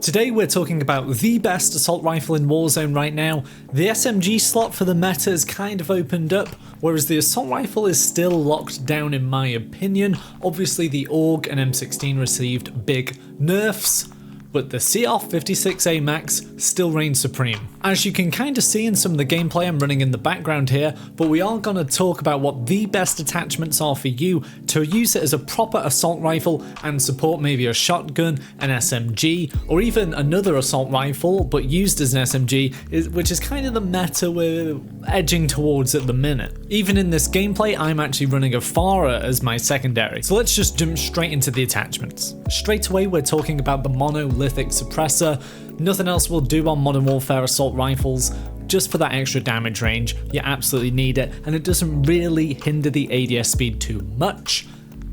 Today we're talking about the best assault rifle in Warzone right now. The SMG slot for the meta has kind of opened up, whereas the assault rifle is still locked down in my opinion. Obviously the AUG and M16 received big nerfs, but the CR-56 Amax still reigns supreme. As you can kind of see in some of the gameplay I'm running in the background here, but we are going to talk about what the best attachments are for you to use it as a proper assault rifle and support maybe a shotgun, an SMG, or even another assault rifle but used as an SMG, which is kind of the meta we're edging towards at the minute. Even in this gameplay, I'm actually running a Farah as my secondary. So let's just jump straight into the attachments. Straight away we're talking about the monolithic suppressor. Nothing else will do on Modern Warfare assault rifles. Just for that extra damage range, you absolutely need it, and it doesn't really hinder the ADS speed too much.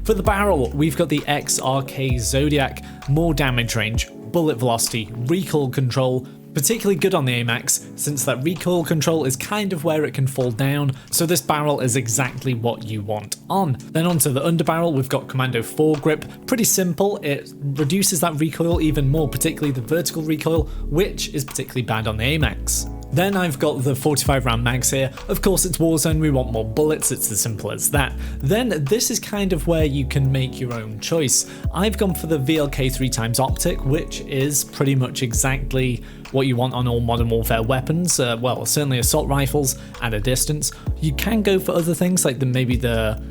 For the barrel, we've got the XRK Zodiac, more damage range, bullet velocity, recoil control, particularly good on the Amax, since that recoil control is kind of where it can fall down, so this barrel is exactly what you want on. Then onto the underbarrel, we've got Commando foregrip. Pretty simple, it reduces that recoil even more, particularly the vertical recoil, which is particularly bad on the Amax. Then I've got the 45 round mags here. Of course it's Warzone, we want more bullets, it's as simple as that. Then this is kind of where you can make your own choice. I've gone for the VLK 3x optic, which is pretty much exactly what you want on all Modern Warfare weapons, well certainly assault rifles at a distance. You can go for other things like maybe the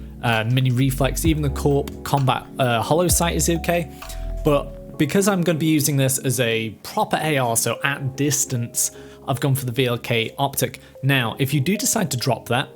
mini reflex, even the Corp combat hollow sight is okay, but because I'm going to be using this as a proper AR, so at distance, I've gone for the VLK optic. Now, if you do decide to drop that,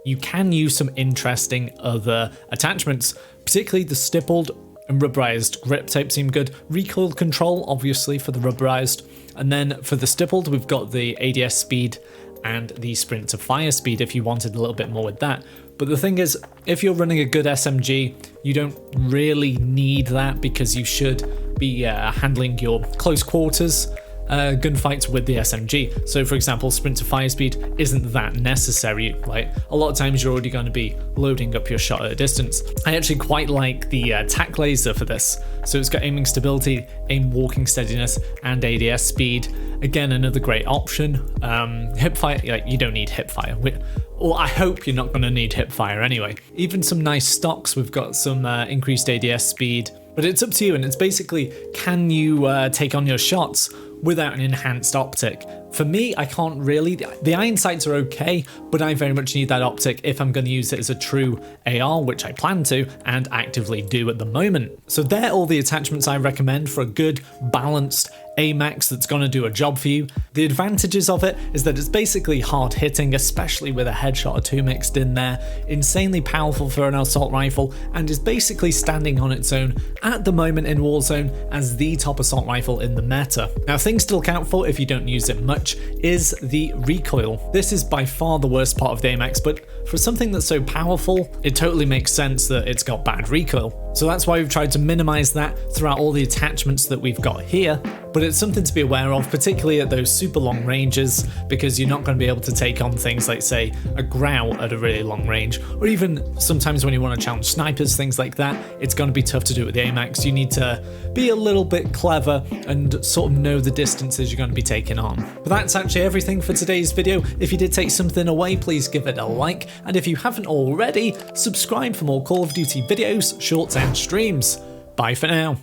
you can use some interesting other attachments, particularly the stippled and rubberized grip tape seem good. Recoil control, obviously, for the rubberized. And then for the stippled, we've got the ADS speed and the sprint to fire speed if you wanted a little bit more with that. But the thing is, if you're running a good SMG, you don't really need that because you should be handling your close quarters gunfights with the SMG. So for example, sprint to fire speed isn't that necessary. Like a lot of times you're already going to be loading up your shot at a distance. I actually quite like the tac laser for this. So it's got aiming stability, aim walking steadiness, and ADS speed. Again, another great option. Hipfire, you don't need hipfire. Or I hope you're not going to need hipfire anyway. Even some nice stocks, we've got some increased ADS speed. But it's up to you, and it's basically, can you take on your shots without an enhanced optic? For me, I can't really. The iron sights are okay, but I very much need that optic if I'm going to use it as a true AR, which I plan to and actively do at the moment. So they're all the attachments I recommend for a good, balanced Amax that's going to do a job for you. The advantages of it is that it's basically hard hitting, especially with a headshot or two mixed in there, insanely powerful for an assault rifle, and is basically standing on its own at the moment in Warzone as the top assault rifle in the meta. Now, things to look out for if you don't use it much is the recoil. This is by far the worst part of the Amax, but for something that's so powerful, it totally makes sense that it's got bad recoil. So that's why we've tried to minimize that throughout all the attachments that we've got here, but it's something to be aware of, particularly at those super long ranges, because you're not going to be able to take on things like, say, a growl at a really long range, or even sometimes when you want to challenge snipers, things like that, it's going to be tough to do it with the Amax. You need to be a little bit clever and sort of know the distances you're going to be taking on. But that's actually everything for today's video. If you did take something away, please give it a like, and if you haven't already, subscribe for more Call of Duty videos, shorts and streams. Bye for now.